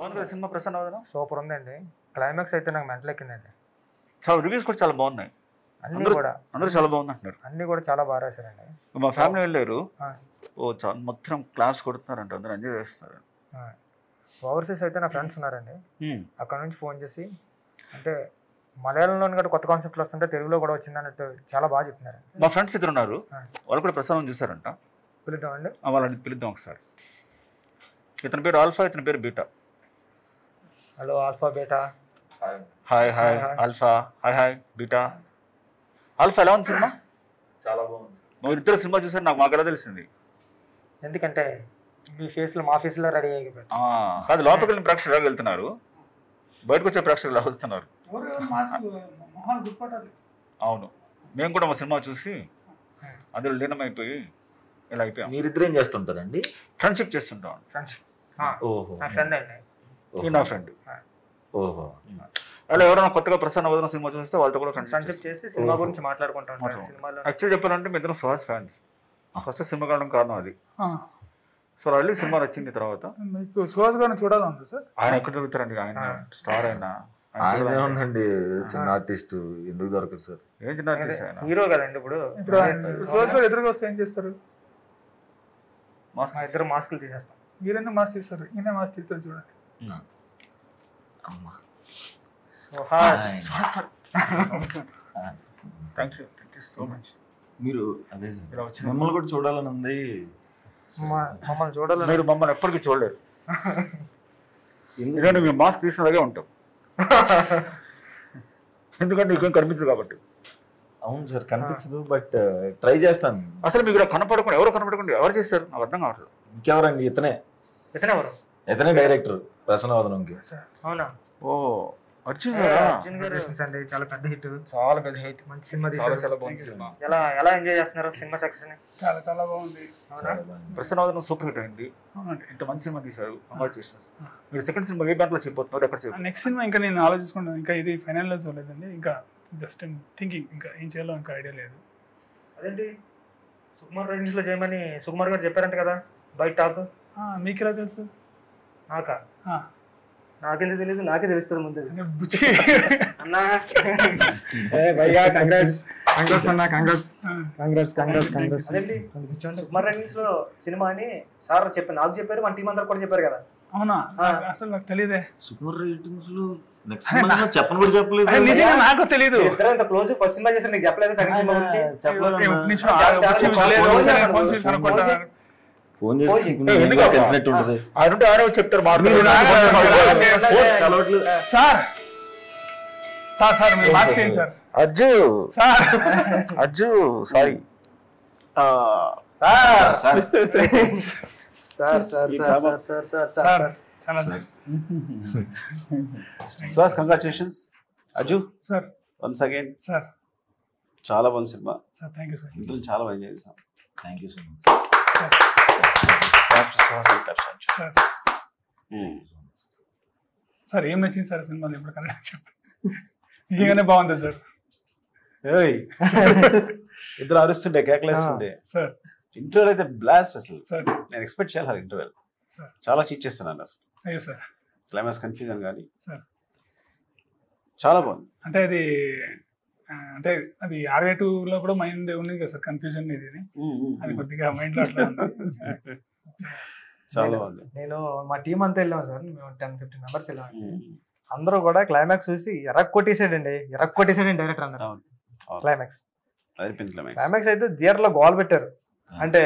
బాగుంది కదా సినిమా ప్రసన్న వదన? సూపర్ ఉందండి. క్లైమాక్స్ అయితే నాకు మెంటల్ ఎక్కిందండి. చాలా రివ్యూస్ కూడా చాలా బాగున్నాయి. అన్నీ కూడా అందరూ చాలా బాగుంది అంటున్నారు. అన్నీ కూడా చాలా బాగా రాశారండి. మా ఫ్యామిలీ వెళ్ళారు. చాలా మొత్తం క్లాస్ కొడుతున్నారంట, అందరూ ఎంజాయ్ చేస్తారు. ఓవర్సీస్ అయితే నా ఫ్రెండ్స్ ఉన్నారండి, అక్కడ నుంచి ఫోన్ చేసి అంటే మలయాళంలో కూడా కొత్త కాన్సెప్ట్లు వస్తుంటే తెలుగులో కూడా వచ్చింది అన్నట్టు చాలా బాగా చెప్తున్నారు. మా ఫ్రెండ్స్ ఇద్దరు ఉన్నారు, వాళ్ళు కూడా ప్రసారం చూసారంట. పిలుద్దామండి, వాళ్ళని పిలుద్దాం ఒకసారి. ఇతని పేరు ఆల్ఫా, ఇతని పేరు beta. Hello alpha beta. Hi hi alpha. Hi hi beta. Alpha ఎలా ఉంది సినిమా? చాలా బాగుంది. నువ్వు ఇద్దరు సినిమా చూసారు, మాకు ఎలా తెలిసింది? ఎందుకంటే మీ ఫేస్లో మా ఫేస్లో రెడీ అయిపోయి కాదు, లోపలికి వెళ్ళిన ప్రేక్షకులు ఎలా వెళ్తున్నారు, బయటకు వచ్చే ప్రేక్షకులు ఎలా వస్తున్నారు? అవును, మేము కూడా మా సినిమా చూసి అందులో లీనమైపోయి ఇలా అయిపోయాం. మీరిద్దరు ఏం చేస్తుంటారండి? ఫ్రెండ్షిప్ చేస్తుంటాం. ఓహో, నా ఫ్రెండ్ అండి. నా ఫ్రెండ్. ఓహో, అలా ఎవరైనా కొత్తగా ప్రసన్న వదన సినిమా చూస్తే వాళ్ళతో కూడా ఫ్రెండ్షిప్ చేసి సినిమా గురించి మాట్లాడుకుంటాం. యాక్చువల్ చెప్పాలంటే మీ ఇద్దరం సుహాస్ ఫ్యాన్స్. ఫస్ట్ సినిమా కావడం కారణం అది. సో వెళ్ళి సినిమా వచ్చింది తర్వాత మీకు సుహాస్ గారిని చూడాలండి సార్. ఆయన ఎక్కడ దొరుకుతారండి? ఆయన స్టార్. ఆయన ఏముందండి, చిన్న ఆర్టిస్ట్, ఎందుకు దొరకదు సార్? ఏం చిన్న ఆర్టిస్ట్ ఆయన, హీరో కదండి. ఇప్పుడు సుహాస్ గారు ఎదురుగా వస్తే ఏం చేస్తారు? ఇద్దరు మాస్కులు తీసేస్తాం. మీరెందుకు మాస్క్ తీస్తారు? ఈయన మాస్క్ తీస్తారు చూడండి. Thank you so much. మీరు అదే సార్, మిమ్మల్ని కూడా చూడాలని ఉంది. మమ్మల్ని చూడాలి. మీరు మమ్మల్ని ఎప్పటికీ చూడలేరు, ఎందుకంటే మేము మాస్క్ తీసినలాగే ఉంటాం. ఎందుకంటే నీకేం కనిపించదు కాబట్టి. అవును సార్, కనిపించదు, బట్ ట్రై చేస్తాను. అసలు మీకు కనపడకుండా ఎవరు కనపడకుండా ఎవరు చేస్తారు నాకు అర్థం కావట్లేదు. ఇంకెవరండి? ఇతనెవరు? ఇతనే డైరెక్టర్ ప్రసన్న వదనంకి. అవునా? ఓ అర్జున్ గారు అండి, చాలా పెద్ద హిట్. చాలా పెద్ద హిట్, మంచి సినిమా చాలా తీశారు. బాగుంది సినిమా. ఎలా ఎంజాయ్ చేస్తున్నారు సినిమా సక్సెస్ ని? చాలా చాలా బాగుంది. ప్రసన్న వదనం సూపర్ హిట్ అయింది. ఇంత మంచి సినిమా తీశారు, కంగ్రాచులేషన్స్. మీరు సెకండ్ సినిమా ఏ బ్యాంక్ లో చెప్పబోతున్నారు, ఎక్కడ చెప్పారు? నెక్స్ట్ సినిమా ఇంకా నేను ఆలోచించుకుంటాను. ఇంకా ఇది ఫైనల్ లో చూడలేదండి, ఇంకా జస్ట్ థింకింగ్, ఇంకా ఏం చేయాలో ఇంకా ఐడియా లేదు. అదేంటి సుకుమార్ రైటింగ్స్ లో చేయమని సుకుమార్ గారు చెప్పారంట కదా బయట టాక్. మీకు ఎలా తెలుసు? నాకెందుకు తెలియదు? నాకే తెలుస్తుంది ముందు. అన్నా అదేంటి సుకుమార్ రైటింగ్స్ లో సినిమా అని సార్ చెప్పారు, నాకు చెప్పారు, మన టీం అందరు కూడా చెప్పారు కదా. అవునా? అసలు నాకు తెలియదే. సుకుమార్ రేటింగ్స్ లో చెప్పను కూడా చెప్పలేదు. నిజంగా నాకు తెలియదు. ఇద్దరు ఇంత క్లోజ్. ఫస్ట్ సినిమా చేశారు, నీకు చెప్పలేదు? సెకండ్ సినిమా గురించి ఫోన్ చేసి తెలిసినట్టు ఉంటుంది. చెప్తారు సార్. సార్ మీరు మాస్క్ ఏంటి sir? Ajju sorry Suhas, congratulations. Ajju sir, once again sir. చాలా బాగుంది cinema sir. Thank you sir. ఇద్దరు చాలా బాగా ఎంజాయ్ చేసాం. Thank you so much sir. Sir ఏం నచ్చింది సార్ సినిమాలో? ఇప్పుడు కన్నా చెప్పండి. నిజంగానే బాగుంది సార్. ఇద్దరు అరుస్తుండే, కేకలేస్తుండే. సార్ ఇంటర్వెల్ అయితే బ్లాస్ట్. అసలు సార్ నేను ఎక్స్పెక్ట్ చేయాలి ఇంటర్వెల్. సార్ చాలా చీట్ చేస్తున్నాను అసలు. అయ్యో సార్. క్లైమాక్స్ కన్ఫ్యూజన్ కానీ సార్ చాలా బాగుంది. అంటే అది RA2 కూడా మైండ్ ఉంది కదా సార్, కన్ఫ్యూజన్ ఇది. అది కొద్దిగా మైండ్ లో అట్లా ఉంది. చాలా బాగుంది. నేను మా టీం అంతా వెళ్ళాము సార్, మేము 10-15 మెంబర్స్ వెళ్ళాము. అందరూ కూడా క్లైమాక్స్ చూసి ఎరక్కొట్టేసాడండి డైరెక్టర్ అన్నారు. క్లైమాక్స్ అయితే థియేటర్ లో గోల్ పెట్టారు. అంటే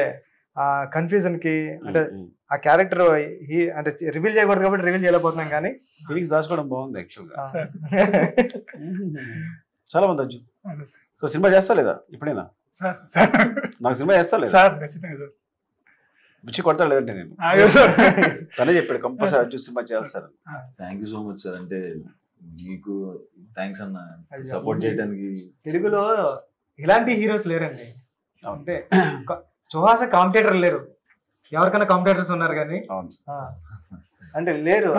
ఆ కన్ఫ్యూజన్ కి, అంటే ఆ క్యారెక్టర్ అంటే రివీల్ చేయకూడదు కాబట్టి రివీల్ చేయలేకపోతున్నాం, కానీ ఫీలింగ్స్ దాచుకోవడం బాగుంది యాక్చువల్ గా. చాలా బాగుంది అజ్జు. సో సినిమా చేస్తా లేదా ఇప్పుడైనా? నాకు సినిమా చేస్తా లేదా? బుచ్చి కొడతా లేదంటే నేను తనే చెప్పాడు కంపల్సరీ అజ్జు సినిమా చేస్తారు. Thank you so much sir. అంటే మీకు థ్యాంక్స్ అన్న, సపోర్ట్ చేయడానికి. తెలుగులో ఇలాంటి హీరోస్ లేరండి. అంటే సుహాస కాంపిటేటర్ లేరు, ఎవరికైనా కాంపిటేటర్స్ ఉన్నారు కానీ అంటే లేరు.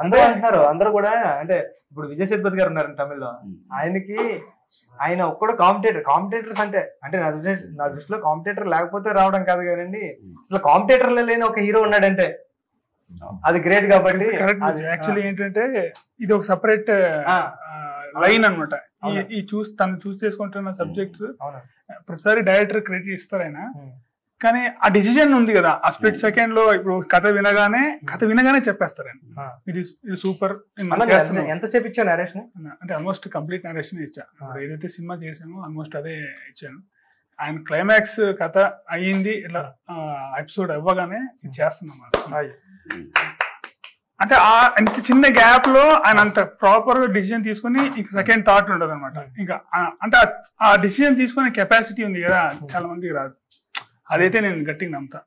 అందరూ అంటున్నారు, అందరూ కూడా. అంటే ఇప్పుడు విజయ్ సేతుపతి గారు ఉన్నారు తమిళ్లో, ఆయన ఒక్కడు కాంపిటేటర్స్ అంటే నా దృష్టిలో కాంపిటేటర్ లేకపోతే రావడం కాదు కానండి, అసలు కాంపిటేటర్లో లేని ఒక హీరో ఉన్నాడంటే అది గ్రేట్ కాబట్టి. కరెక్ట్. యాక్చువల్లీ ఏంటంటే ఇది ఒక సపరేట్ లైన్ అనమాట. ఈ తను చూస్ చేసుకుంటున్న సబ్జెక్ట్స్ ప్రతిసారి డైరెక్టర్ క్రెడిట్ ఇస్తారు ఆయన, కానీ ఆ డిసిజన్ ఉంది కదా ఆ స్ప్లిట్ సెకండ్ లో. ఇప్పుడు కథ వినగానే చెప్పేస్తారు ఆయన, ఇది సూపర్. ఎంతసేపు ఇచ్చా నరేషన్? అంటే ఆల్మోస్ట్ కంప్లీట్ నరేషన్ ఇచ్చా. ఏదైతే సినిమా చేసామో ఆల్మోస్ట్ అదే ఇచ్చాను. ఆయన క్లైమాక్స్ కథ అయ్యింది, ఇట్లా ఎపిసోడ్ అవ్వగానే ఇది చేస్తున్నాం. అంటే అంత చిన్న గ్యాప్ లో ఆయన అంత ప్రాపర్ గా డిసిజన్ తీసుకుని ఇంకా సెకండ్ థాట్ ఉండదు అనమాట. ఇంకా అంటే ఆ డిసిజన్ తీసుకునే కెపాసిటీ ఉంది కదా చాలా మందికి రాదు. అదైతే నేను గట్టిగా నమ్ముతా.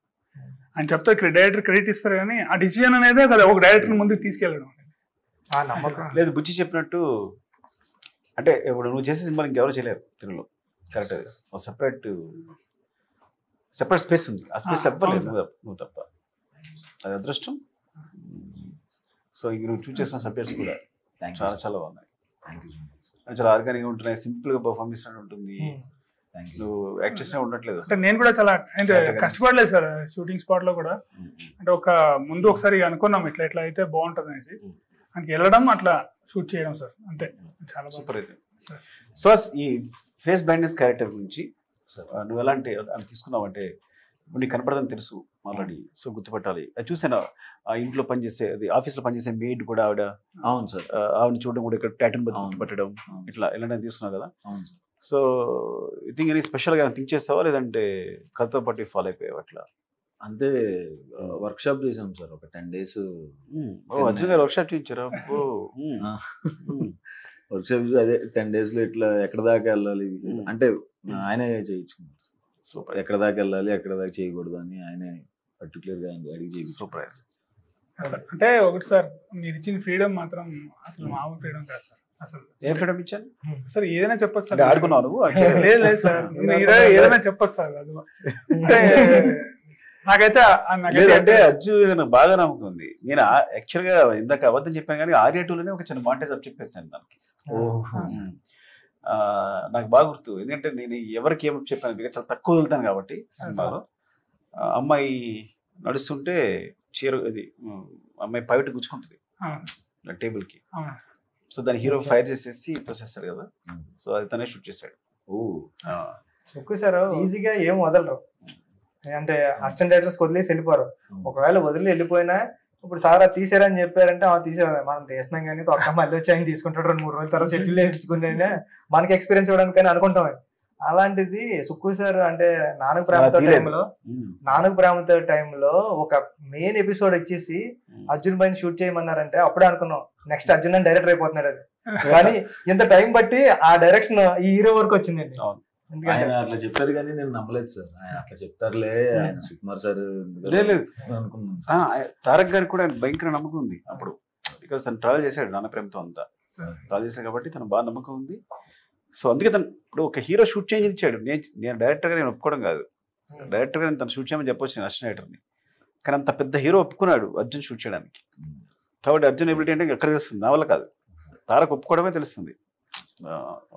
ఆయన చెప్తా ఇక్కడ డైరెక్టర్ క్రెడిట్ ఇస్తారు, కానీ ఆ డిసిజన్ అనేది కదా ఒక డైరెక్టర్ ముందుకు తీసుకెళ్ళడం లేదు. బుచ్చి చెప్పినట్టు అంటే ఇప్పుడు నువ్వు చేసే సినిమా ఇంకెవరు చేయలేరు తెలుగులో. కరెక్ట్. అది సెపరేట్ స్పేస్ ఉంది. ఆ స్పేస్ ఎవ్వలేదు నువ్వు తప్ప. అది అదృష్టం. సో ఇంక నువ్వు చూస్ చేసిన సబ్జెక్ట్స్ కూడా చాలా చాలా బాగున్నాయి. చాలా ఆర్గానిక్గా ఉంటున్నాయి, సింపుల్గా పర్ఫార్మ్ చేసినట్టు ఉంటుంది. నువ్వు యాక్ట్ చేసినా ఉండట్లేదు. అంటే నేను కూడా చాలా కష్టపడలేదు సార్ షూటింగ్ స్పాట్ లో కూడా. అంటే ముందు ఒకసారి అనుకున్నాం ఇట్లా అయితే బాగుంటుంది అనేసి, మనకి వెళ్ళడం అట్లా షూట్ చేయడం సార్, అంతే. చాలా సూపర్ అయితే. సో ఈ ఫేస్ బ్లైండ్నెస్ క్యారెక్టర్ గురించి నువ్వు ఎలాంటి తీసుకున్నావు అంటే, నీకు కనపడదని తెలుసు ఆల్రెడీ, సో గుర్తుపట్టాలి. అది చూసాను ఆ ఇంట్లో పనిచేసే, అది ఆఫీస్లో పనిచేసే మెయిడ్ కూడా ఆవిడ. అవును సార్. ఆవిడని చూడడం కూడా ఇక్కడ ప్యాటర్న్ గుర్తుపట్టడం ఇట్లా ఎలాంటి తీసుకున్నావు కదా. సో ఐ థింక్ ఎనీ స్పెషల్గా థింక్ చేస్తావా, లేదంటే కథతో పాటు ఫాలో అయిపోయావు అట్లా? అంతే. వర్క్ షాప్ చేసాం సార్ ఒక 10 days. అర్జున్ గారు వర్క్ షాప్ చేయించారా? వర్క్ షాప్ అదే 10 days లో ఇట్లా ఎక్కడ దాకా వెళ్ళాలి అంటే ఆయనే చేయించుకున్నారు. సూపర్. ఎక్కడ దాకా వెళ్ళాలి, ఎక్కడ దాకా చేయకూడదు అని ఆయనే పర్టికులర్ గా అడిగి చేయించు. సూపర్. అంటే ఒకటి సార్, మీరు ఇచ్చిన ఫ్రీడమ్ మాత్రం అసలు మామూలు ఫ్రీడమ్ కాదు సార్. అసలు ఏం ఫ్రీడమ్ ఇచ్చాను సార్? ఏదైనా చెప్పచ్చు సార్. ఆడుకున్నావు నువ్వు? లేదు సార్, ఏదైనా చెప్పచ్చు సార్. అది నాకైతే అంటే అర్జున్ నాకు బాగా నమ్మకం ఉంది. నేను యాక్చువల్ గా ఇందాక అబద్ధం చెప్పాను, కానీ ఆర్యా 2లోనే ఒక చిన్న మాంటేజ్ అప్ చెప్పేసాను దానికి. నాకు బాగా గుర్తు, ఎందుకంటే నేను ఎవరికి ఏమో చెప్పాను, చాలా తక్కువ వదులుతాను కాబట్టి సినిమాలో. అమ్మాయి నడుస్తుంటే చీర, అది అమ్మాయి పైట గుచ్చుకుంటుంది టేబుల్ కి. సో దాని హీరో ఫైర్ చేసేసి తోసేస్తాడు కదా. సో అది తనే షూట్ చేశాడు. సార్ ఈజీగా ఏం వదలరు, అంటే అసిస్టెంట్ డైరెక్టర్స్ వదిలేసి వెళ్ళిపోరు. ఒకవేళ వదిలి వెళ్ళిపోయినా ఇప్పుడు సార్ అది తీసారని చెప్పారంటే తీసారు, మనం తీసినాం కానీ తొక్క మళ్ళీ వచ్చి ఆయన తీసుకుంటాడు 2-3 రోజుల తర్వాత షెడ్యూల్ వేసుకుని మనకి ఎక్స్పీరియన్స్ ఇవ్వడానికి కానీ అనుకుంటాం. అలాంటిది సుక్కు సార్ అంటే నాన్నకు ప్రేమతో టైంలో ఒక మెయిన్ ఎపిసోడ్ వచ్చేసి అర్జున్ పైన షూట్ చేయమన్నారంటే అప్పుడే అనుకున్నాం నెక్స్ట్ అర్జున్ అని డైరెక్టర్ అయిపోతున్నాడు అది. కానీ ఇంత టైం బట్టి ఆ డైరెక్షన్ ఈ హీరో వరకు వచ్చిందండి. ఆయన అట్లా చెప్పారు కానీ నేను నమ్మలేదు సార్. ఆయన అట్లా చెప్తారులే, ఆయన సుకుమార్ సార్ అనుకున్నాను. తారక్ గారికి కూడా భయంకర నమ్మకం ఉంది అప్పుడు, బికాస్ తను ట్రావెల్ చేశాడు నాన్న ప్రేమతో అంతా ట్రావెల్ చేశాడు కాబట్టి తను బాగా నమ్మకం ఉంది. సో అందుకే తను ఇప్పుడు ఒక హీరో షూట్ చేంజ్ ఇచ్చాడు. నేను డైరెక్టర్గా నేను ఒప్పుకోవడం కాదు, డైరెక్టర్గా నేను తను షూట్ చేయమని చెప్పొచ్చు నేను అసిస్టెంట్ డైరెక్టర్ని. కానీ అంత పెద్ద హీరో ఒప్పుకున్నాడు అర్జున్ షూట్ చేయడానికి. కాబట్టి అర్జున్ ఎబిలిటీ అంటే ఎక్కడ తెలుస్తుంది, నా వల్ల కాదు, తారక్ ఒప్పుకోవడమే తెలుస్తుంది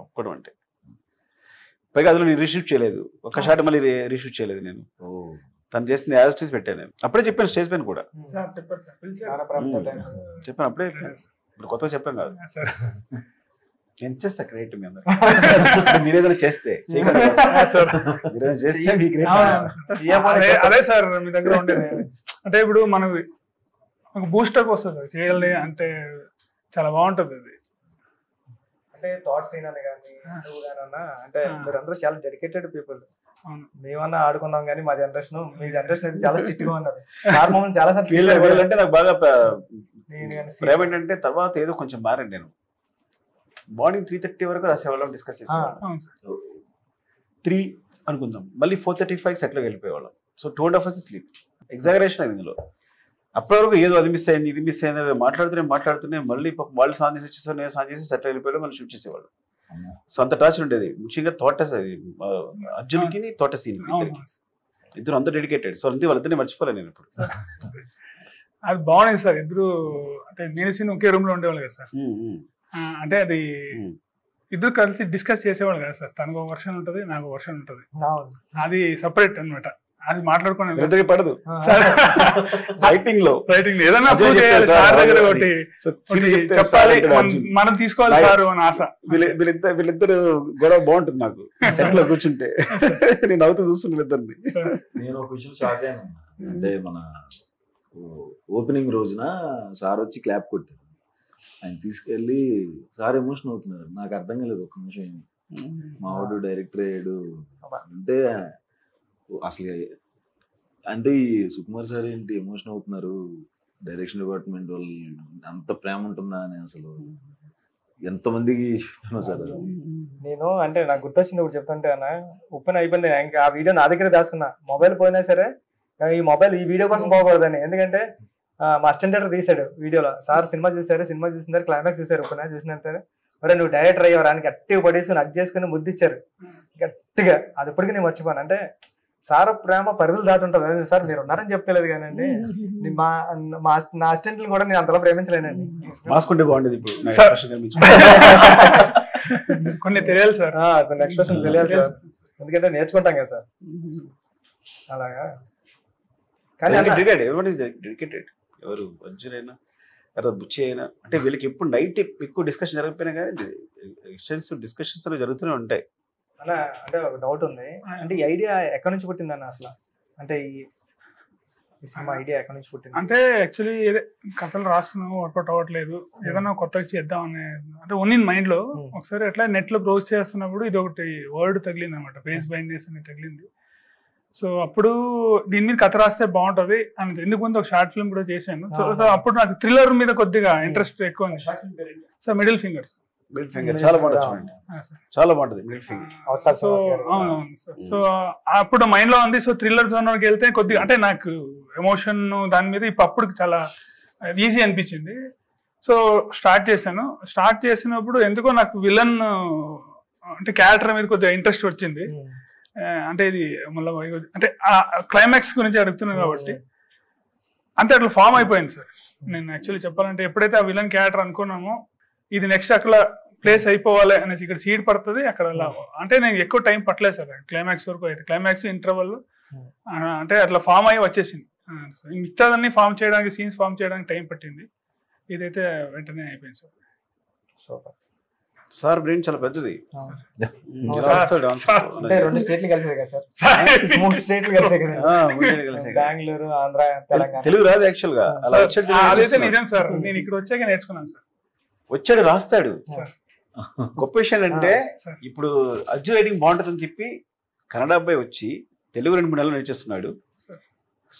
ఒప్పుకోవడం అంటే. పైగా అందులో నేను రీషూట్ చేయలేదు, ఒక షాట్ మళ్ళీ రీషూట్ చేయలేదు నేను. తను చేసింది యాజ్ ఇట్ ఈస్ పెట్టాను. నేను అప్పుడే చెప్పాను స్టేజ్ పైన కూడా చెప్పాను, అప్పుడే ఇప్పుడు కొత్తగా చెప్పాను కాదు. నేను చేస్తా క్రియేట్ మీ అందరూ, మీరేదైనా చేస్తే అదే సార్ మీ దగ్గర ఉండేది. అంటే ఇప్పుడు మనకు ఒక బూస్టప్ వస్తుంది సార్ చేయాలి అంటే, చాలా బాగుంటుంది అది. అంటే థాట్స్ అయినా కానీ అంటే మీరందరూ చాలా డెడికేటెడ్ పీపుల్. మేమన్నా ఆడుకున్నాం కానీ మా జనరేషన్, మీ జనరేషన్ అయితే చాలా స్ట్రిక్ట్ గా ఉన్నారు. చాలా సార్లు అంటే నాకు బాగా ప్రేమ ఏంటంటే తర్వాత ఏదో కొంచెం మారండి. నేను మార్నింగ్ 3:30 వరకు రాసేవాళ్ళం, డిస్కస్ చేసేవాళ్ళం. 3 అనుకుందాం, మళ్ళీ 4:35 సెటిల్కి వెళ్ళిపోయేవాళ్ళం. So 2.5 hours sleep. ఎగ్జాగరేషన్ అయింది ఇందులో. అప్పటి వరకు ఏదో అది మిస్ అయింది, ఇది మిస్ అయింది మాట్లాడుతూనే మళ్ళీ వాళ్ళు సాన్ చేసి వచ్చేసారు, నేను సాన్ చేసి సెటిల్ వెళ్ళిపోయాడు, మళ్ళీ షూట్ చేసేవాళ్ళు. సో అంత టార్చర్ ఉండేది. ముఖ్యంగా తోటస్, అది అర్జున్కి తోట సీన్ ఇద్దరు అంత డెడికేటెడ్. సో అంతే వాళ్ళిద్దరిని మర్చిపోలేను నేను ఇప్పుడు. అది బాగుంది సార్. ఇద్దరు అంటే నేను సీన్ ఒకే రూమ్ లో ఉండేవాళ్ళు కదా సార్. అంటే అది ఇద్దరు కలిసి డిస్కస్ చేసేవాళ్ళు కదా సార్. తనకు ఒక వర్షన్ ఉంటుంది, నాకు వర్షన్ ఉంటుంది, అది సపరేట్ అనమాట. అది మాట్లాడుకున్నాను వీళ్ళిద్దరికి పడదు సార్ రైటింగ్ లో రైటింగ్ ఏదైనా అజయ్ prove చేయాలి చెప్తారు సార్ సార్ దగ్గర అది. ఒకటి చెప్తే చెప్పాలి సార్ అంటాడు మనం తీసుకోవాలి Right. సార్ అని ఆశ. వీళ్ళిద్దరు గొడవ బాగుంటుంది నాకు సెట్ లో కూర్చుంటే నేను నవ్వుతూ చూస్తున్నా వీళ్ళిద్దరిని. నేను ఒక విషయం షాక్ అయ్యాను. అంటే మన ఓపెనింగ్ రోజున సార్ వచ్చి క్లాప్ కొట్టారు. ఆయన తీసుకెళ్ళి సార్ ఎమోషన్ అవుతున్నారు. నాకు అర్థం కాలేదు ఒక నిమిషం ఏమి. మా వాడు డైరెక్టర్ అయ్యాడు అంటే అసలు అంటే ఈ సుకుమార్ సార్ ఏంటి ఎమోషన్ అవుతున్నారు, డైరెక్షన్ డిపార్ట్మెంట్ వాళ్ళు అంత ప్రేమ ఉంటుందా అని అసలు ఎంతమందికి చెప్తున్నా సార్. నేను అంటే నాకు గుర్తొచ్చింది ఒకటి చెప్తుంటే అన్న, ఓపెన్ అయిపోయింది ఇంకా ఆ వీడియో నా దగ్గర దాచుకున్నా. మొబైల్ పోయినా సరే ఈ మొబైల్ ఈ వీడియో కోసం పోకూడదని, ఎందుకంటే మా అసిస్టెంట్ డైరెక్టర్ తీసాడు వీడియోలో. సార్ సినిమా చూసారు, సినిమా చూసిన తర్వాత క్లైమాక్స్ చూసారు, ఓపెన్ చూసినంత మరి నువ్వు డైరెక్టర్ అయ్యావు అని గట్టిగా పడేసుకుని హగ్ చేసుకుని ముద్దిచ్చారు గట్టిగా. అది ఇప్పటికీ నేను మర్చిపోను. అంటే సార్ ప్రేమ పరిధులు దాటి ఉంటుంది. అదే సార్ మీరు ఉన్నారని చెప్పలేదు కానండి, నా అసిస్టెంట్ని కూడా నేను అంతలా ప్రేమించలేనండి. మాస్కుంటే బాగుండేది ఇప్పుడు నా సార్. expression కనిపించింది. కొన్ని తెలియాలి సార్, కొన్ని ఎక్స్ప్రెషన్స్ తెలియాలి సార్, ఎందుకంటే నేర్చుకుంటాం కదా సార్ అలాగా. కానీ ఎవరి డెడికేటెడ్, ఎవరు అర్జున్ అయినా తర్వాత బుచ్చి అయినా, అంటే వీళ్ళకి ఎప్పుడు నైట్ ఎక్కువ డిస్కషన్ జరగకపోయినా కానీ ఎక్స్టెన్సివ్ డిస్కషన్స్ జరుగుతూనే ఉంటాయి. అలా అంటే ఒక డౌట్ ఉంది, అంటే ఈ ఐడియా ఎక్కడి నుంచి పుట్టిందన్న అసలు? అంటే ఈ సినిమా ఐడియా ఎక్కడి నుంచి పుట్టింది? అంటే యాక్చువల్లీ ఏదే కథలు రాస్తున్నావు వర్కౌట్ అవ్వట్లేదు, ఏదైనా కొత్తగా చేద్దాం అనే అంటే ఉన్నింది మైండ్ లో. ఒకసారి ఎట్లా నెట్ లో బ్రౌజ్ చేస్తున్నప్పుడు ఇది ఒకటి వర్డ్ తగిలింది అనమాట, ఫేస్ బ్లైండ్నెస్ అనేది తగిలింది. సో అప్పుడు దీని మీద కథ రాస్తే బాగుంటది అని ఎందుకు ముందు ఒక షార్ట్ ఫిల్మ్ కూడా చేశాను. సో అప్పుడు నాకు థ్రిల్లర్ మీద కొద్దిగా ఇంట్రెస్ట్ ఎక్కువ ఉంది. సో మిడిల్ ఫింగర్స్ చాలా బాగుంటుంది చూడండి, చాలా బాగుంటుంది మిడిల్ ఫింగర్. సో అవునవును సార్. సో అప్పుడు మైండ్ లో ఉంది. సో థ్రిల్లర్ జోన్కి వెళ్తే కొద్దిగా అంటే నాకు ఎమోషన్ దాని మీద అప్పుడు చాలా ఈజీ అనిపించింది. సో స్టార్ట్ చేశాను. స్టార్ట్ చేసినప్పుడు ఎందుకో నాకు విలన్ అంటే క్యారెక్టర్ మీద కొద్దిగా ఇంట్రెస్ట్ వచ్చింది. అంటే ఇది మళ్ళీ అంటే క్లైమాక్స్ గురించి అడుగుతున్నాను కాబట్టి అంతే అట్లా ఫామ్ అయిపోయింది సార్. నేను యాక్చువల్లీ చెప్పాలంటే ఎప్పుడైతే ఆ విలన్ క్యారెక్టర్ అనుకున్నామో ఇది నెక్స్ట్ అక్కడ ప్లేస్ అయిపోవాలి అనేసి ఇక్కడ సీడ్ పడుతుంది అక్కడ అంటే నేను ఎక్కువ టైం పట్టలేదు సార్ క్లైమాక్స్ వరకు. అయితే క్లైమాక్స్ ఇంటర్వల్ అంటే అట్లా ఫామ్ అయ్యి వచ్చేసింది. మిగతాదన్నీ ఫామ్ చేయడానికి, సీన్స్ ఫామ్ చేయడానికి టైం పట్టింది. ఇదైతే వెంటనే అయిపోయింది సార్. సూపర్. సార్ బ్రెయిన్ చాలా పెద్దది. అంటే 2 స్టేట్లు కలిసాయి కదా సార్, 3 స్టేట్లు కలిసాయి కదా, బెంగళూరు, ఆంధ్ర, తెలంగాణ. తెలుగు రాదు యాక్చువల్ గా. అలా అదైతే నిజం సార్, నేను ఇక్కడ వచ్చాక నేర్చుకున్నాను సార్. వచ్చాడు రాస్తాడు. గొప్ప విషయం అంటే ఇప్పుడు అర్జున్ రైటింగ్ బాగుంటుందని చెప్పి కన్నడ అబ్బాయి వచ్చి తెలుగు 2-3 నెలలు నేర్చేస్తున్నాడు.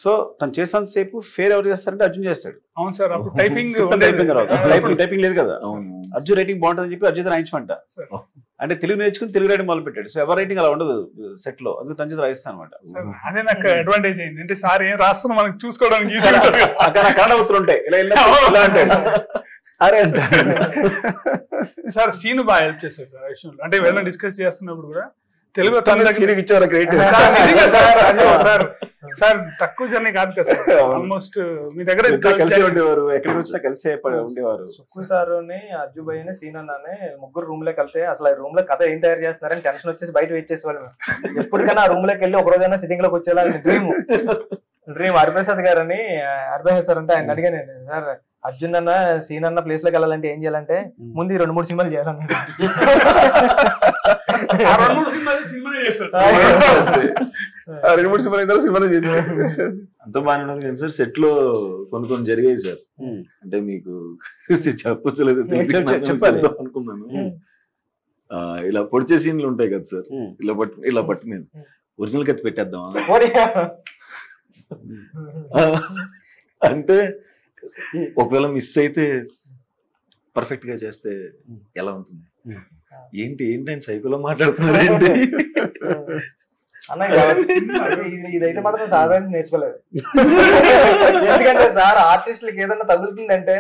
సో తను చేసినంత సేపు ఫేర్ ఎవరు చేస్తారంటే అర్జున్ చేస్తాడు. అవును సార్. అప్పుడు టైపింగ్ టైపింగ్ లేదు కదా. అర్జున్ రైటింగ్ బాగుంటుందని చెప్పి అర్జున్ రాయించమంట. అంటే తెలుగు నేర్చుకుని తెలుగు రైటింగ్ మొదలు పెట్టాడు. సో ఎవరి రైటింగ్ అలా ఉండదు సెట్ లో, అందుకు తన చేత రాయిస్తాను అనమాట. అదే నాకు అడ్వాంటేజ్ అయింది. అంటే సార్ ఏం రాస్తున్నా మనకి చూసుకోవడానికి కన్నడ ఉత్తరం ఉంటాయి, ఇలా అంటాడు అరే అంట. సార్ సీను బాగా హెల్ప్ చేస్తారు సార్ విషయంలో. అంటే ఏమైనా డిస్కస్ చేస్తున్నప్పుడు కూడా తెలుగు సార్ తక్కువ జర్నీ కాదు కదా సార్. ఆల్మోస్ట్ మీ దగ్గర కలిసి ఉండేవారు, ఎక్కడికి వచ్చినా కలిసి ఉండేవారు. సుక్కు సార్ అజ్జుబాయ్ సీన్ అన్నానే ముగ్గురు రూమ్ లోకి వెళ్తే అసలు రూమ్ లో కథ ఏం తయారు చేస్తున్నారని టెన్షన్ వచ్చేసి బయట వెయిట్ చేసేవాళ్ళు. ఎప్పటికైనా ఆ రూమ్ లోకి వెళ్ళి ఒక రోజైనా సిట్టింగ్ లోకి వచ్చేలా డ్రీమ్ హరిప్రసాద్ గారు అని. హరిప్రసాద్ సార్ అంటే ఆయన అడిగాను, సార్ అర్జున్ అన్న సీన్ అన్న ప్లేస్ లోకి వెళ్ళాలంటే ఏం చేయాలంటే ముందు 2-3 సినిమాలు చేయాలన్నాడు. 2-3 సినిమాలు చేశారు. అంత బాగానే ఉన్నది కానీ సార్ సెట్ లో కొన్ని జరిగాయి సార్. అంటే మీకు చెప్పలేదు అనుకున్నాను. ఇలా పొడిచే సీన్లు ఉంటాయి కదా సార్, ఇలా పట్టుకునేది ఒరిజినల్ కత్తి పెట్టేద్దాం అంటే ఒకవేళ మిస్ అయితే పర్ఫెక్ట్ గా చేస్తే ఎలా ఉంటుంది, ఏంటి ఆయన సైకోలో మాట్లాడుతున్నారు ఏంటి అన్న. ఇదైతే మాత్రం సాధారణ నేర్చుకోలేదు. ఎందుకంటే సార్ ఆర్టిస్టులకి ఏదన్నా తగులుతుందంటే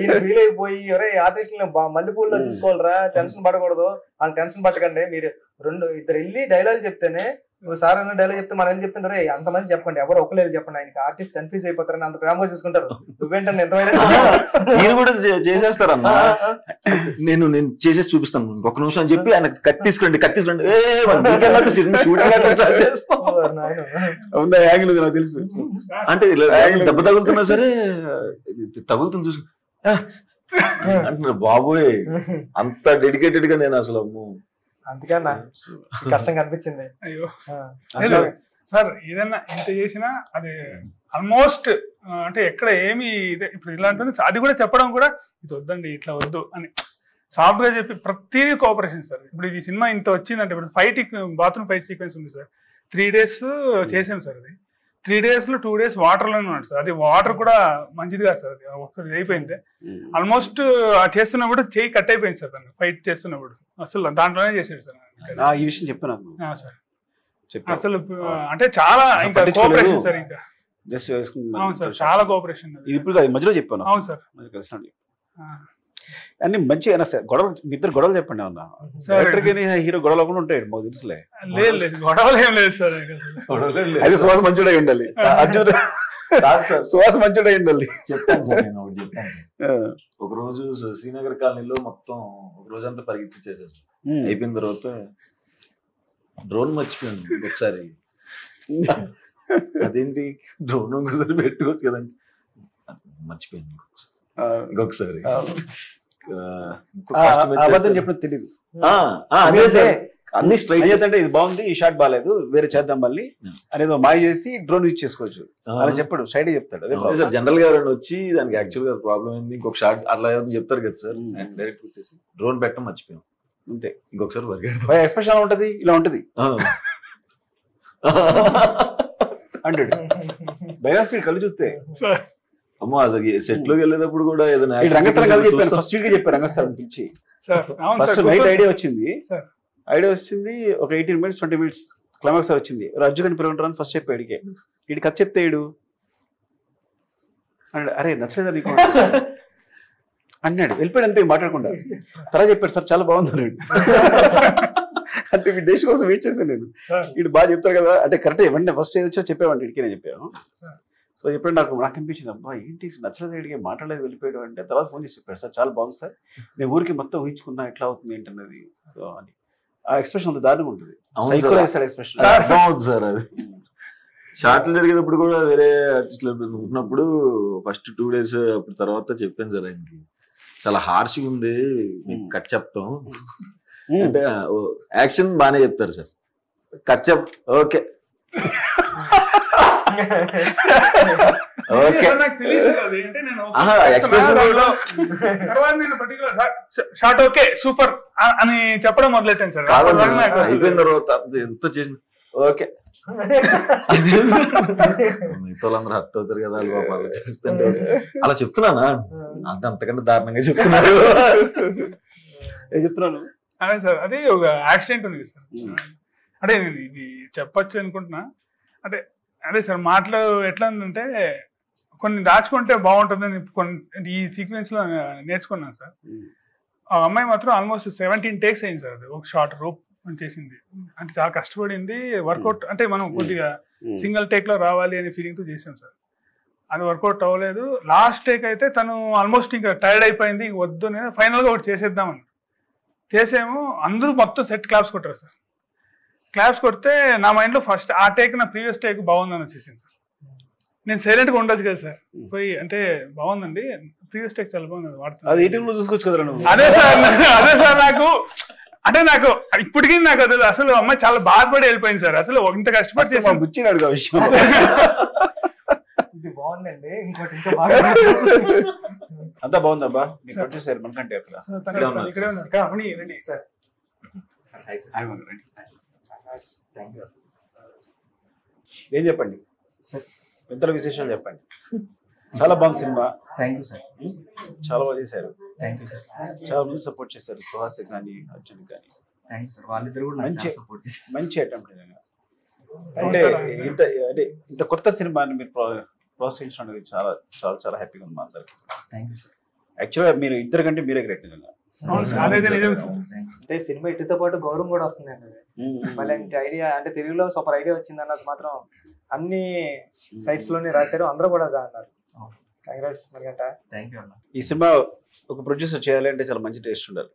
ఈయన ఫీల్ అయిపోయి ఎవరే ఆర్టిస్టులని మల్లెపూల్లో చూసుకోవాలరా, టెన్షన్ పడకూడదు, వాళ్ళు టెన్షన్ పట్టకండి, మీరు 2-2 వెళ్ళి డైలాగ్ చెప్తేనే సార్ అన్న డైలాగ్ చెప్తే మనం ఏం చెప్తుంటారు, అంతమంది చెప్పండి, ఎవరు ఒకరు చెప్పండి, ఆయనకి ఆర్టిస్ట్ కన్ఫ్యూజ్ అయిపోతారని అంత ప్రేమగా చూసుకుంటారు. నువ్వేంటంటే ఎంతమైనా నేను కూడా చేసేస్తారన్నా. నేను చేసేసి చూపిస్తాను ఇంకొక నిమిషం అని చెప్పి ఆయన కత్తి తీసుకోండి నాకు తెలుసు. అంటే దెబ్బ తగులుతున్నా సరే తగులుతుంది చూసు అంటున్నారు. బాబోయ్ అంత డెడికేటెడ్ గా నేను అసలు అందుకన్నా కష్టం కనిపించింది. అయ్యో సార్, ఏదన్నా ఎంత చేసినా అది ఆల్మోస్ట్ అంటే ఎక్కడ ఏమి ఇప్పుడు ఇలాంటి అది కూడా చెప్పడం కూడా ఇది వద్దండి ఇట్లా వద్దు అని సాఫ్ట్ గా చెప్పి ప్రతిదీ కోఆపరేషన్ సార్. ఇప్పుడు ఈ సినిమా ఇంత వచ్చిందంటే ఇప్పుడు బాత్రూమ్ ఫైట్ సీక్వెన్స్ ఉంది సార్, 3 days చేసాం సార్. అది 3 days లో 2 days వాటర్లోనే ఉన్నాడు సార్. అది వాటర్ కూడా మంచిది కాదు సార్, అది ఒకసారి అయిపోయింది. ఆల్మోస్ట్ చేస్తున్నప్పుడు చేయి కట్ అయిపోయింది సార్, దాన్ని ఫైట్ చేస్తున్నప్పుడు అసలు దాంట్లోనే చేసాడు సార్. ఈ విషయం చెప్పాను సార్. అసలు అంటే చాలా ఇంకా కోఆపరేషన్ సార్, ఇంకా జస్ట్ అవును సార్, చాలా కోఆపరేషన్. ఇప్పుడు మధ్యలో చెప్పాను. అవును సార్, కలిసినట్టు అన్ని మంచిగా సార్. గొడవ ఇద్దరు గొడవలు చెప్పండి ఏమన్నా. డైరెక్టర్ హీరో గొడవలు కూడా ఉంటాయి మాకు తెలుసులే. లేదు గొడవలు ఏం లేదు సార్. అది సుహాస్ మంచుడై ఉండాలి, అర్జున్ సుహాస్ మంచుడై ఉండాలి. చెప్తాను సార్, నేను ఒకటి చెప్తాను సార్. ఒక రోజు శ్రీనగర్ కాలనీలో మొత్తం ఒక రోజంతా పరిగెత్తించేసారు. అయిపోయిన తర్వాత డ్రోన్ మర్చిపోయాను ఒకసారి. అదేంటి డ్రోన్ ఒకసారి పెట్టుకోవచ్చు కదండి, మర్చిపోయాను ఇంకొకసారి. చెప్పినది తెలియదు అన్ని స్ట్రైట్ అంటే ఇది బాగుంది, ఈ షాట్ బాగాలేదు, వేరే చేద్దాం మళ్ళీ అనేది మాయ చేసి డ్రోన్ యూజ్ చేసుకోవచ్చు అలా చెప్పాడు. స్ట్రైట్ చెప్తాడు. అదే సార్, జనరల్ గా ఎవరైనా వచ్చి దానికి యాక్చువల్ గా ప్రాబ్లం ఏంది ఇంకొక షాట్ అట్లా చెప్తారు కదా సార్. డైరెక్ట్ వచ్చేసి డ్రోన్ పెట్టడం మర్చిపోయాం అంతే. ఇంకొకసారి ఎక్స్ప్రెషన్ ఎలా ఉంటది, ఇలా ఉంటది అంటాడు. బయోస్టీ కళ్ళు చూస్తే అమ్మో అసలు సెట్ లోకి వెళ్ళేటప్పుడు కూడా ఏదైనా ఫస్ట్ వీక్ చెప్పారు రంగస్థలం పిలిచి. ఫస్ట్ నైట్ ఐడియా వచ్చింది ఒక 18 minutes 20 minutes క్లైమాక్స్ వచ్చింది. రజ్జు గని పిలువంటారని ఫస్ట్ చెప్పాడు. వీడి కథ చెప్తే వీడు అన్నాడు, అరే నచ్చలేదా నీకు అన్నాడు. వెళ్ళిపోయాడు అంతే మాట్లాడకుండా. తర్వాత చెప్పాడు, సార్ చాలా బాగుంది అన్నాడు. అంటే మీ డేష్ కోసం వెయిట్ చేశాను నేను. వీడు బాగా చెప్తారు కదా అంటే కరెక్ట్. వెంటనే ఫస్ట్ ఏదొచ్చో చెప్పామంటే ఇడికి నేను చెప్పాను. సో ఎప్పుడు నాకు అనిపించింది, అబ్బా ఏంటి నచ్చలేదు వీడికి మాట్లాడలేదు వెళ్ళిపోయాడు అంటే. తర్వాత ఫోన్ చేసి చెప్పాడు, సార్ చాలా బాగుంది సార్, నేను ఊరికి మొత్తం ఊహించుకున్నా ఎట్లా అవుతుంది ఏంటన్నది. సో అని ఆ ఎక్స్ప్రెషన్ అంత దారుణంగా ఉంటుంది. ఎక్స్ప్రెషన్ సార్ అది షార్ట్లు జరిగేటప్పుడు కూడా వేరే ఆర్టిస్టులు ఉన్నప్పుడు ఫస్ట్ 2 days అప్పుడు తర్వాత చెప్పాను సార్ ఆయనకి, చాలా హార్ష్గా ఉంది మీకు కట్ చెప్తాం అంటే. యాక్షన్ బాగానే చెప్తారు సార్, కట్ చెప్ ఓకే షార్ట్ ఓకే సూపర్ అని చెప్పడం మొదలెట్టాను సార్. అయిపోయిన తర్వాత ఎంత చేసిన ఓకే మిగతాళ్ళందరూ హర్ట్ అవుతారు కదా అలా చేస్తుంటే అలా చెప్తున్నానా అంత అంతకంటే దారుణంగా చెప్తున్నారు. చెప్తున్నాను అదే సార్, అది ఒక యాక్సిడెంట్ ఉంది సార్. అంటే నేను ఇది చెప్పచ్చు అనుకుంటున్నా. అంటే అదే సార్, మాటలు ఎట్లా ఉందంటే కొన్ని దాచుకుంటే బాగుంటుందని కొన్ని ఈ సీక్వెన్స్ లో నేర్చుకున్నాను సార్. ఆ అమ్మాయి మాత్రం ఆల్మోస్ట్ 17 takes అయింది సార్. అది ఒక షార్ట్ రోప్ చేసింది అంటే చాలా కష్టపడింది. వర్కౌట్ అంటే మనం కొద్దిగా సింగిల్ టేక్ లో రావాలి అనే ఫీలింగ్ తో చేసాం సార్. అది వర్కౌట్ అవ్వలేదు. లాస్ట్ టేక్ అయితే తను ఆల్మోస్ట్ ఇంకా టైర్డ్ అయిపోయింది, వద్దు నేను ఫైనల్ గా ఒకటి చేసేద్దామని చేసేమో. అందరూ మొత్తం సెట్ క్లాప్స్ కొట్టారు సార్. క్లాప్స్ కొడితే నా మైండ్ లో ఫస్ట్ ఆ టేక్ నా ప్రీవియస్ టేక్ బాగుందని వచ్చేసింది సార్. నేను సైలెంట్ గా ఉండొచ్చు కదా సార్, పోయి అంటే బాగుందండి ప్రీవియస్ టేక్ చాలా బాగుంది వాడుతుంది చూసుకోవచ్చు కదా. అదే సార్ నాకు ఇప్పటికీ నాకు అది అసలు అమ్మాయి చాలా బాధపడి వెళ్ళిపోయింది సార్. అసలు ఇంత కష్టపడి చేసాను గుచ్చినాడు ఆ విషయం. ఇది బాగుందండి, ఇంకోటి అంతా బాగుందబ్బా. వచ్చేసారు మనకంటే అక్కడ ఏం చెప్పండి ఇద్దరు విశేషాలు చెప్పండి. చాలా బాగుంది సినిమా. థ్యాంక్ యూ సార్, చాలా బాగా చేశారు. Thank you sir. చాలా మంది సపోర్ట్ చేశారు, సుహాస్ కానీ అర్జున్ కానీ. థ్యాంక్ యూ సార్, వాళ్ళిద్దరు కూడా మంచి అటెంప్ట్. అంటే ఇంత కొత్త సినిమాని మీరు ప్రోత్సహించడం అనేది చాలా చాలా చాలా హ్యాపీగా ఉంది మా అందరికి. Thank you sir. యాక్చువల్గా మీరు ఇద్దరు కంటే మీరే గ్రేట్ నిజంగా. అదైతే నిజం సార్. అంటే సినిమా ఇటుతో పాటు గౌరవం కూడా వస్తుందండి. మళ్ళీ ఐడియా అంటే తెలుగులో సూపర్ ఐడియా వచ్చింది అన్నది మాత్రం అన్ని సైట్స్ లోనే రాశారు, అందరూ కూడా అన్నారు. కంగ్రాట్స్ మరిగంట. ఈ సినిమా ఒక ప్రొడ్యూసర్ చేయాలి అంటే చాలా మంచి టేస్ట్ ఉండాలి,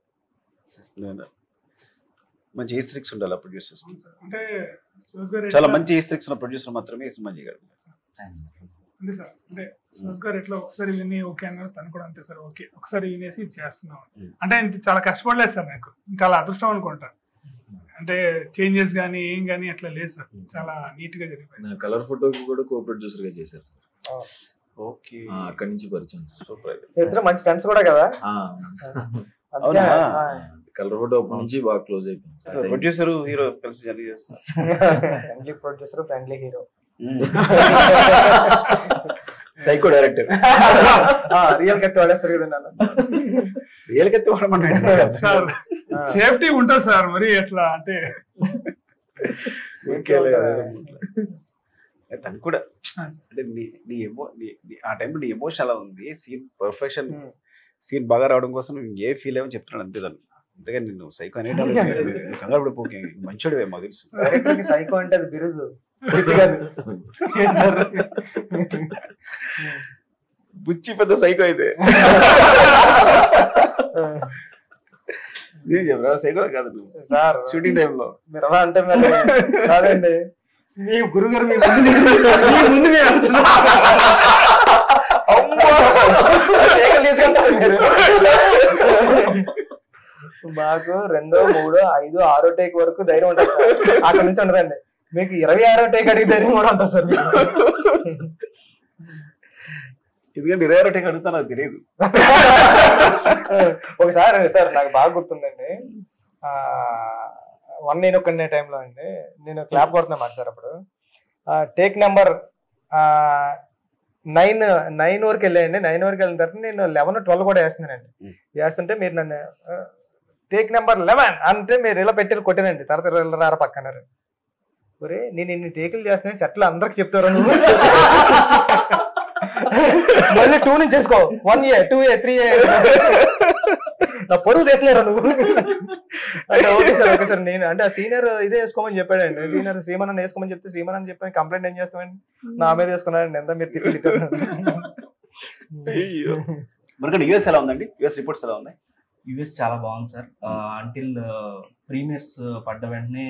మంచి ఈస్ట్రిక్స్ ఉండాలి ఆ ప్రొడ్యూసర్స్. అంటే సుహాస్ గారు చాలా మంచి ఈస్ట్రిక్స్ ఉన్న ప్రొడ్యూసర్ మాత్రమే ఈ సినిమా చేయగలరు. అంతే సార్. అంటే సుహాస్ గారు ఎట్లా ఒకసారి విని ఓకే అన్నారు, తను కూడా అంతే సార్ ఓకే ఒకసారి వినేసి ఇది చేస్తున్నాం. అంటే ఇంత చాలా కష్టపడలేదు సార్, నాకు చాలా అదృష్టం అనుకుంటా. అంటే చేంజెస్ కానీ ఏం కానీ అట్లా లేదు సార్, చాలా నీట్ గా జరిగిపోయింది. కలర్ ఫోటోకి కూడా కో ప్రొడ్యూసర్ గా చేశారు సార్. ఓకే, అక్కడి నుంచి పరిచయం సార్. సూపర్. ఇద్దరు మంచి ఫ్రెండ్స్ కూడా కదా. కలర్ ఫోటో అప్పటి నుంచి బాగా క్లోజ్ అయిపోయింది. ప్రొడ్యూసర్ హీరో కలిసి జర్నీ చేస్తారు. Friendly producer, friendly hero, psycho director. Real కత్తి వాడేస్తారు కదా. రియల్ కత్తి వాడమన్నాడు సార్. సేఫ్టీ ఉంటుంది సార్, మరి ఎట్లా అంటే తను కూడా అంటే ఆ టైంలో నీ ఎమోషన్ అలా ఉంది, సీన్ పర్ఫెక్షన్, సీన్ బాగా రావడం కోసం ఏ ఫీల్ ఏమో చెప్తున్నాడు అంతే. దాన్ని అంతేగాని నేను సైకో అనేటాడు కంగారు పడిపోకే, మంచోడివే మాకు తెలుసు. సైకో అంటే అది బిరుదు, బుచ్చి పెద్ద సైకో అయితే. నేను చెప్పరా సైకో కాదు నువ్వు సార్. షూటింగ్ టైంలో మీరు అలా అంటే మరి కాదండి, మీ గురుగారు మీ ముందు మాకు 2, 3, 5, 6 టేక్ వరకు ధైర్యం ఉంటుంది సార్. అక్కడ నుంచి ఉండదండి, మీకు 26వ టేక్ అడిగి ధైర్యం కూడా ఉంటుంది సార్. ఎందుకంటే 26వ టేక్ అడుగుతా నాకు తెలియదు. ఒకసారి సార్ నాకు బాగా గుర్తుందండి, 1 నేను ఒక్కనే టైంలో అండి, నేను క్లాప్ కొడుతున్నా సార్. అప్పుడు టేక్ నెంబర్ 9 వరకు వెళ్ళాయండి. 9 వరకు వెళ్ళిన తర్వాత నేను 11, 12 కూడా వేస్తున్నానండి. వేస్తుంటే మీరు నన్ను టేక్ నెంబర్ 11 అంటే మీరు ఇలా పెట్టి కొట్టానండి. తర్వాత రారా పక్కన్నారు. ఒరే నేను ఇన్ని టేకులు చేస్తున్నాను సెట్లు అందరికి చెప్తారు నువ్వు, మళ్ళీ 2 నుంచి చేసుకో, 1A 2A 3A నా పొరుగు తెస్తున్నారా నువ్వు అంటే ఓకే సార్ నేను అంటే ఆ సీనియర్ ఇదే వేసుకోమని చెప్పాడండి. సీనియర్ సీమన్ వేసుకోమని చెప్తే సీమన్ అని చెప్పాను, కంప్లైంట్ ఏం చేస్తామండి, నా మీద వేసుకున్నాడండి. ఎంత మీరు తిప్పి మరి యూఎస్ ఎలా ఉందండి? యూఎస్ రిపోర్ట్స్ ఎలా ఉన్నాయి? యూఎస్ చాలా బాగుంది సార్. అంటిల్ ప్రీమియర్స్ పడ్డ వెంటనే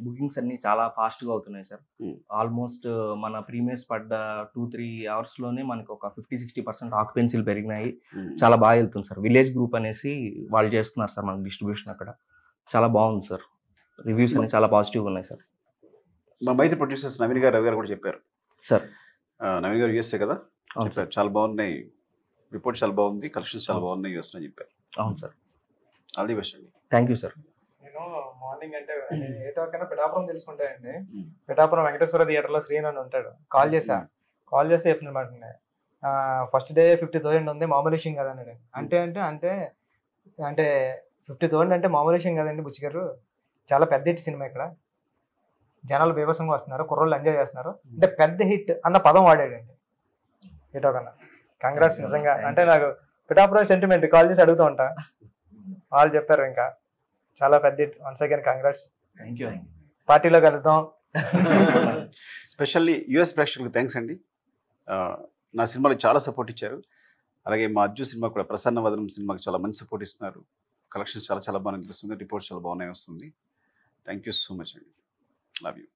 బుకింగ్స్ అన్ని చాలా ఫాస్ట్ గా అవుతున్నాయి సార్. ఆల్మోస్ట్ మన ప్రీమియర్స్ పడ్డ 2-3 అవర్స్ లోనే మనకి ఒక 50-60% ఆక్యుపెన్సీలు పెరిగినాయి. చాలా బాగా వెళ్తుంది సార్. విలేజ్ గ్రూప్ అనేసి వాళ్ళు చేస్తున్నారు సార్ మనకి డిస్ట్రిబ్యూషన్, అక్కడ చాలా బాగుంది సార్. రివ్యూస్ అన్ని చాలా పాజిటివ్ ఉన్నాయి సార్. మా మైత్రి ప్రొడ్యూసర్స్ నవీన్ గారు, రవి గారు కూడా చెప్పారు సార్. నవీన్ గారు యూఎస్ఏ కదా చెప్పారు, చాలా బాగున్నాయి రిపోర్ట్స్, చాలా బాగుంది, కలెక్షన్స్ చాలా బాగున్నాయి యూఎస్ అని చెప్పారు. అవును సార్. ఆల్ ది బెస్ట్ అండి. Thank you sir. నేను మార్నింగ్ అంటే 8 వరకైనా పిఠాపురం తెలుసుకుంటానండి. పిఠాపురం వెంకటేశ్వర థియేటర్లో శ్రీను అని ఉంటాడు. కాల్ చేస్తే చెప్తున్నమాట, ఫస్ట్ డే 50,000 ఉంది, మామూలు విషయం కదండి. అంటే 50,000 అంటే మామూలు విషయం కదండి బుచ్చి గారు, చాలా పెద్ద హిట్ సినిమా, ఇక్కడ జనాలు బీభత్సంగా వస్తున్నారు, కుర్రోళ్ళు ఎంజాయ్ చేస్తున్నారు అంటే పెద్ద హిట్ అన్న పదం వాడాడండి ఏటో కన్నా. కంగ్రాట్స్ నిజంగా. అంటే నాకు పిఠాపురం సెంటిమెంట్ కాల్ చేసి అడుగుతూ ఉంటా, వాళ్ళు చెప్పారు ఇంకా చాలా పెద్ద hit. Once again congrats. Thank you. పార్టీలో కలుద్దాం. స్పెషల్లీ యూఎస్ ప్రేక్షకులకు థ్యాంక్స్ అండి. నా సినిమాకి చాలా సపోర్ట్ ఇచ్చారు. అలాగే మా అర్జు సినిమా కూడా, ప్రసన్న వదనం సినిమాకి చాలా మంచి సపోర్ట్ ఇస్తున్నారు. కలెక్షన్స్ చాలా బాగా అనిపిస్తుంది, రిపోర్ట్స్ చాలా బాగున్నాయి వస్తుంది. థ్యాంక్ యూ సో మచ్ అండి. Love you.